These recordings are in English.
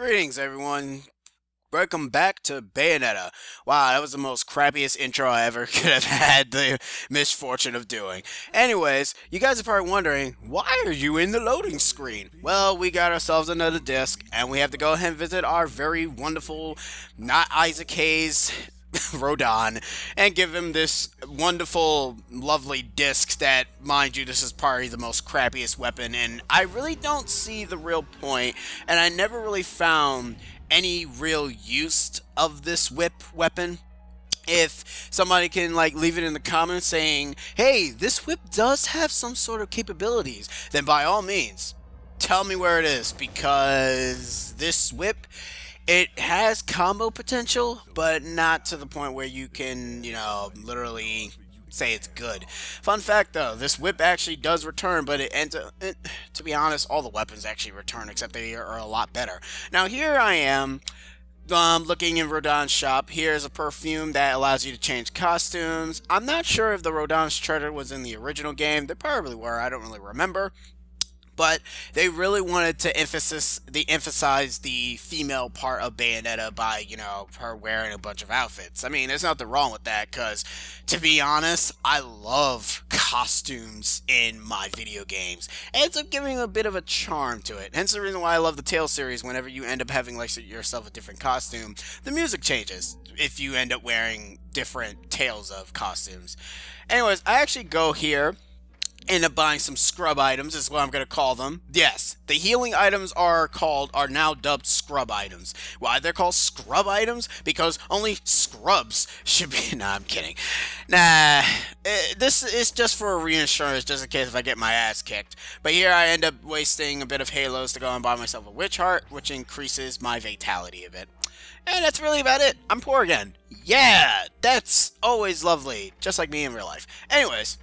Greetings, everyone. Welcome back to Bayonetta. Wow, that was the most crappiest intro I ever could have had the misfortune of doing. Anyways, you guys are probably wondering, why are you in the loading screen? Well, we got ourselves another disc, and we have to go ahead and visit our very wonderful, not Isaac Hayes, Rodon, and give him this wonderful, lovely disc that, mind you, this is probably the most crappiest weapon, and I really don't see the real point, and I never really found any real use of this weapon. If somebody can leave it in the comments saying, hey, this whip does have some sort of capabilities, then by all means tell me where it is, because this whip, it has combo potential, but not to the point where you can, literally say it's good. Fun fact though, this whip actually does return, but to be honest, all the weapons actually return, except they are a lot better. Now here I am, looking in Rodon's shop. Here's a perfume that allows you to change costumes. I'm not sure if the Rodon's treasure was in the original game. They probably were, I don't really remember. But they really wanted to emphasize the female part of Bayonetta by, her wearing a bunch of outfits. I mean, there's nothing wrong with that, because, to be honest, I love costumes in my video games. It ends up giving a bit of a charm to it. Hence the reason why I love the Tales series. Whenever you end up having, yourself a different costume, the music changes if you end up wearing different Tales of costumes. Anyways, I actually go here, end up buying some scrub items, is what I'm going to call them. Yes, the healing items are now dubbed scrub items. Why they're called scrub items? Because only scrubs should be... Nah, I'm kidding. Nah, this is just for a reinsurance, just in case if I get my ass kicked. But here I end up wasting a bit of halos to go and buy myself a witch heart, which increases my vitality a bit. And that's really about it. I'm poor again. Yeah, that's always lovely, just like me in real life. Anyways,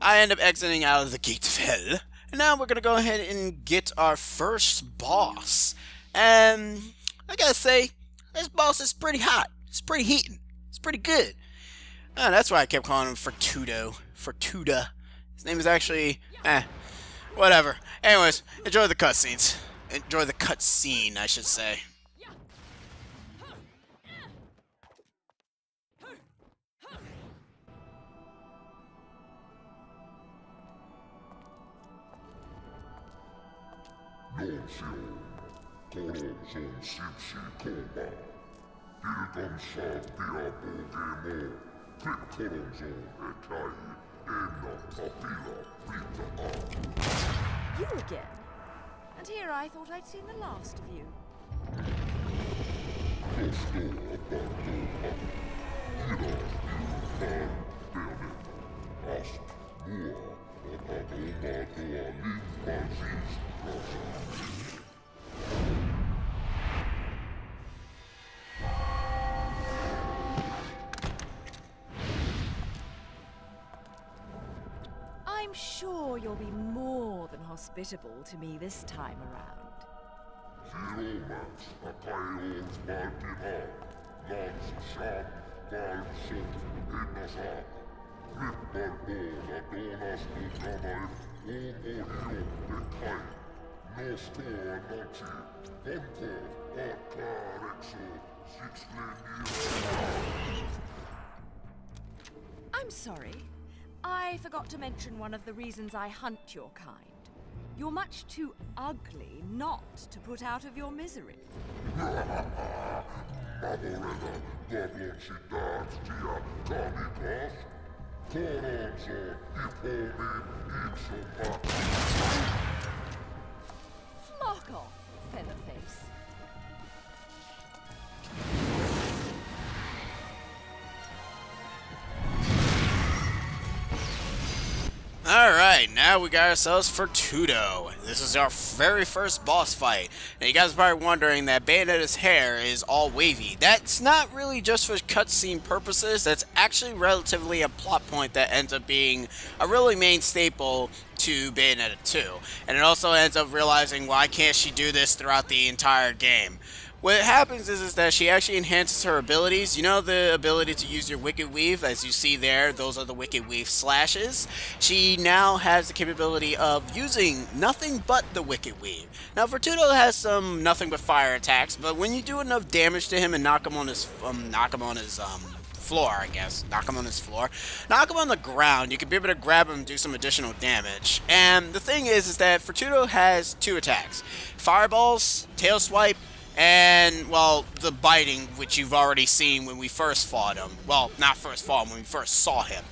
I end up exiting out of the gate of hell, and now we're gonna go ahead and get our first boss. And I gotta say, this boss is pretty hot. It's pretty heating. It's pretty good. That's why I kept calling him Fortuda. His name is actually, whatever. Anyways, enjoy the cutscenes. Enjoy the cutscene, I should say. You again? And here I thought I'd seen the last of you. I'm sure you'll be more than hospitable to me this time around. I'm sorry. I forgot to mention one of the reasons I hunt your kind. You're much too ugly not to put out of your misery. Flock off, featherface. Alright, now we got ourselves Fortudo. This is our very first boss fight. Now you guys are probably wondering that Bayonetta's hair is all wavy. That's not really just for cutscene purposes, that's actually relatively a plot point that ends up being a really main staple to Bayonetta 2. And it also ends up realizing, why can't she do this throughout the entire game? What happens is that she actually enhances her abilities. You know the ability to use your Wicked Weave, as you see there, those are the Wicked Weave slashes. She now has the capability of using nothing but the Wicked Weave. Now Fortudo has some nothing but fire attacks, but when you do enough damage to him and knock him on his floor, I guess. Knock him on his floor. Knock him on the ground. You can be able to grab him and do some additional damage. And the thing is that Fortudo has 2 attacks. Fireballs, Tail Swipe, and, well, the biting, which you've already seen when we first fought him. Well, not first fought him, when we first saw him.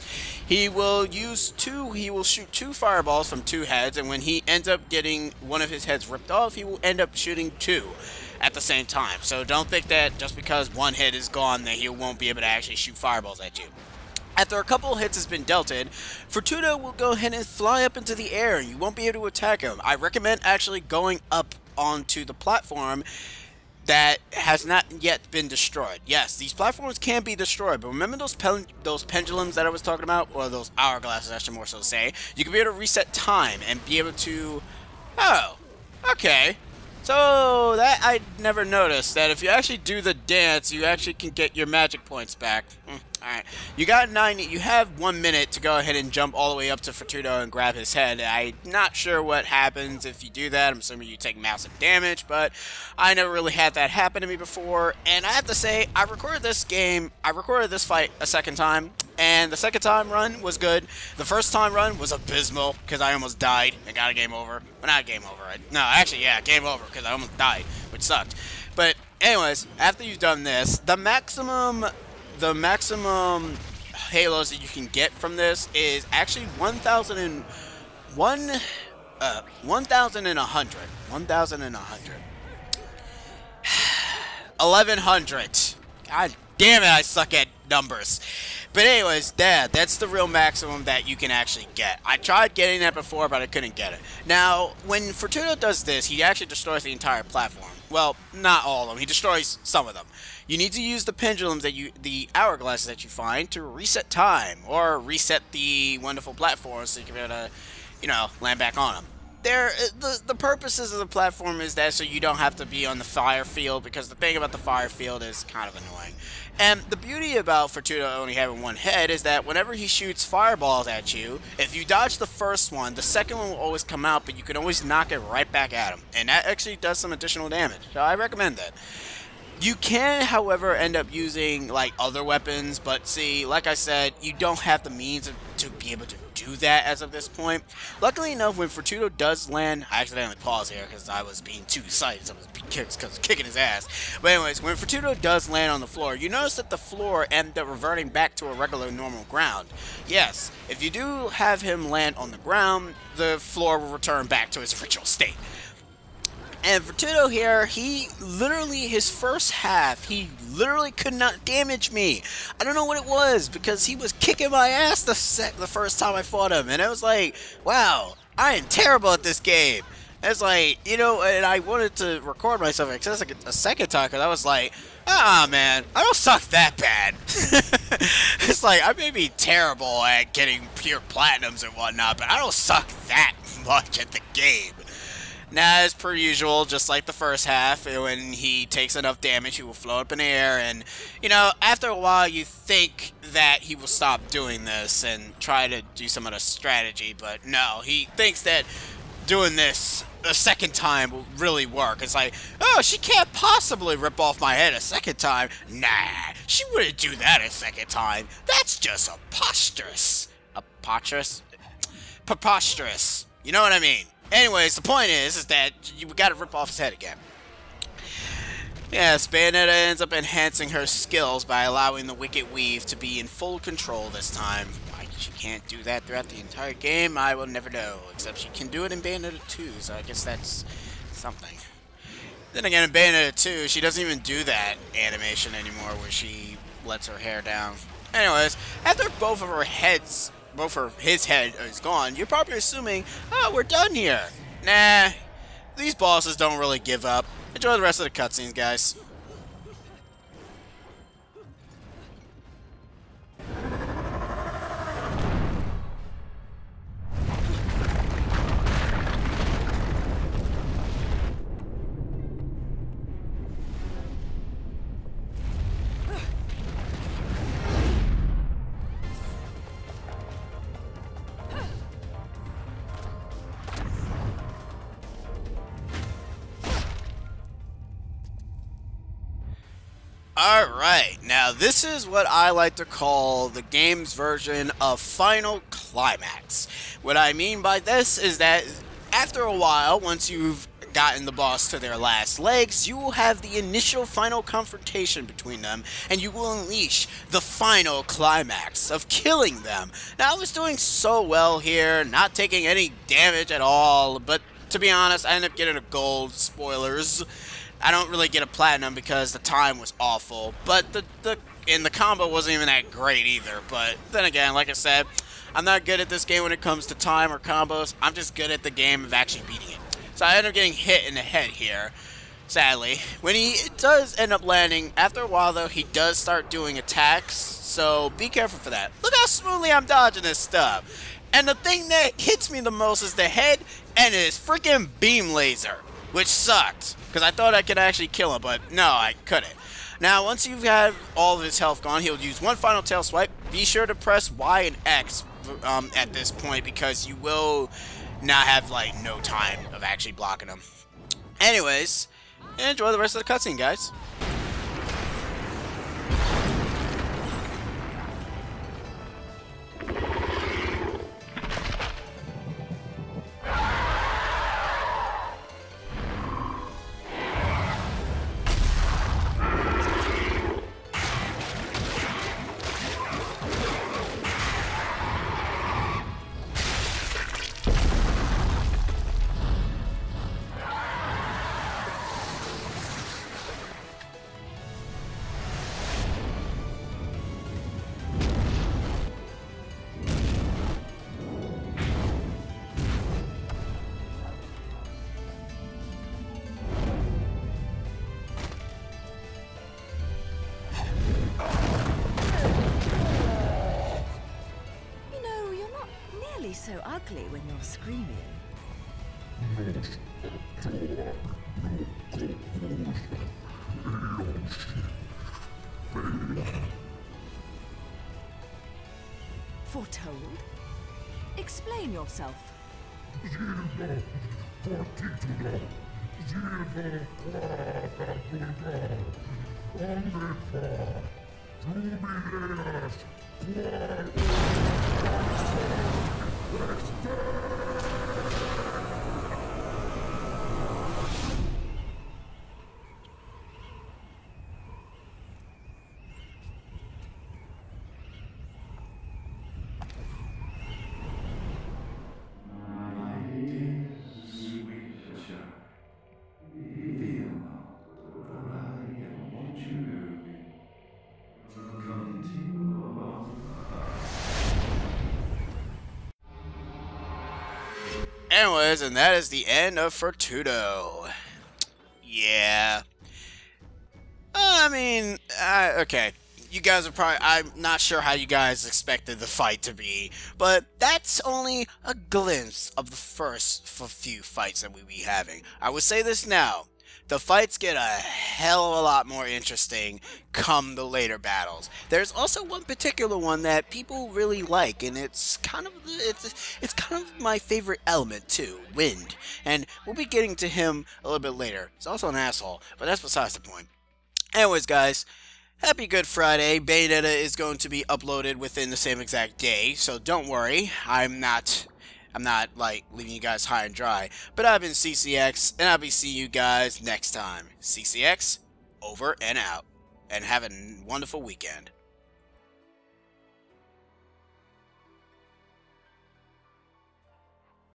He will shoot 2 fireballs from 2 heads, and when he ends up getting one of his heads ripped off, he will end up shooting 2 at the same time. So don't think that just because one head is gone that he won't be able to actually shoot fireballs at you. After a couple hits has been dealted, Fortudo will go ahead and fly up into the air, and you won't be able to attack him. I recommend actually going up onto the platform that has not yet been destroyed. Yes, these platforms can be destroyed, but remember those pendulums that I was talking about, or those hourglasses I should more so say, you can be able to reset time and be able to... Oh, okay. So, that I never noticed, that if you actually do the dance, you actually can get your magic points back. Alright, you have 1 minute to go ahead and jump all the way up to Fortudo and grab his head. I'm not sure what happens if you do that. I'm assuming you take massive damage, but I never really had that happen to me before. And I have to say, I recorded this fight a second time, and the second time run was good. The first time run was abysmal, because I almost died and got a game over. Well, not a game over. No, actually, yeah, game over, because I almost died, which sucked. But anyways, after you've done this, the maximum halos that you can get from this is actually 1,100. 1,100. God damn it, I suck at numbers. But anyways, that's the real maximum that you can actually get. I tried getting that before, but I couldn't get it. Now, when Fortudo does this, he actually destroys the entire platform. Well, not all of them. He destroys some of them. You need to use the pendulums the hourglasses that you find to reset time, or reset the wonderful platforms so you can be able to, you know, land back on them. The purposes of the platform is that so you don't have to be on the fire field, because the thing about the fire field is kind of annoying. And the beauty about Fortudo only having 1 head is that whenever he shoots fireballs at you, if you dodge the first one, the second one will always come out, but you can always knock it right back at him. And that actually does some additional damage, so I recommend that. You can, however, end up using, like, other weapons, but see, like I said, you don't have the means to be able to do that as of this point. Luckily enough, when Fortudo does land, I accidentally paused here because I was being too excited, so I was kicking his ass. But anyways, when Fortudo does land on the floor, you notice that the floor ends up reverting back to a regular normal ground. Yes, if you do have him land on the ground, the floor will return back to its original state. And Fortudo here, his first half, he literally could not damage me. I don't know what it was, because he was kicking my ass the first time I fought him. And I was like, wow, I am terrible at this game. It's like, you know, and I wanted to record myself a second time, because I was like, man, I don't suck that bad. It's like, I may be terrible at getting pure platinums and whatnot, but I don't suck that much at the game. Now, as per usual, just like the first half, when he takes enough damage, he will float up in the air, and, you know, after a while, you think that he will stop doing this and try to do some other strategy, but no, he thinks that doing this a second time will really work. It's like, oh, she can't possibly rip off my head a second time. Nah, she wouldn't do that a second time. That's just preposterous. Preposterous. You know what I mean? Anyways, the point is that you gotta rip off his head again. Yes, Bayonetta ends up enhancing her skills by allowing the Wicked Weave to be in full control this time. Why she can't do that throughout the entire game, I will never know. Except she can do it in Bayonetta 2, so I guess that's something. Then again, in Bayonetta 2, she doesn't even do that animation anymore where she lets her hair down. Anyways, after both of his head is gone, you're probably assuming, oh, we're done here. Nah, these bosses don't really give up. Enjoy the rest of the cutscenes, guys. Alright, now this is what I like to call the game's version of Final Climax. What I mean by this is that after a while, once you've gotten the boss to their last legs, you will have the initial final confrontation between them, and you will unleash the final climax of killing them. Now, I was doing so well here, not taking any damage at all, but to be honest, I ended up getting a gold. Spoilers. I don't really get a platinum because the time was awful, but the combo wasn't even that great either. But then again, like I said, I'm not good at this game when it comes to time or combos. I'm just good at the game of actually beating it. So I end up getting hit in the head here, sadly. When he does end up landing, after a while though, he does start doing attacks, so be careful for that. Look how smoothly I'm dodging this stuff. And the thing that hits me the most is the head and his freaking beam laser, which sucked, because I thought I could actually kill him, but no, I couldn't. Now, once you've had all of his health gone, he'll use one final tail swipe. Be sure to press Y and X at this point, because you will not have, like, no time of actually blocking him. Anyways, enjoy the rest of the cutscene, guys. So ugly when you're screaming. Foretold? Explain yourself. Anyways, and that is the end of Fortudo. Yeah. I mean, okay. You guys are probably, I'm not sure how you guys expected the fight to be, but that's only a glimpse of the first few fights that we'll be having. I would say this now. The fights get a hell of a lot more interesting come the later battles. There's also one particular one that people really like, and it's kind of my favorite element too, Wind. And we'll be getting to him a little bit later. He's also an asshole, but that's besides the point. Anyways, guys, happy Good Friday. Bayonetta is going to be uploaded within the same exact day, so don't worry. I'm not like leaving you guys high and dry, but I've been CCX, and I'll be seeing you guys next time. CCX, over and out, and have a wonderful weekend.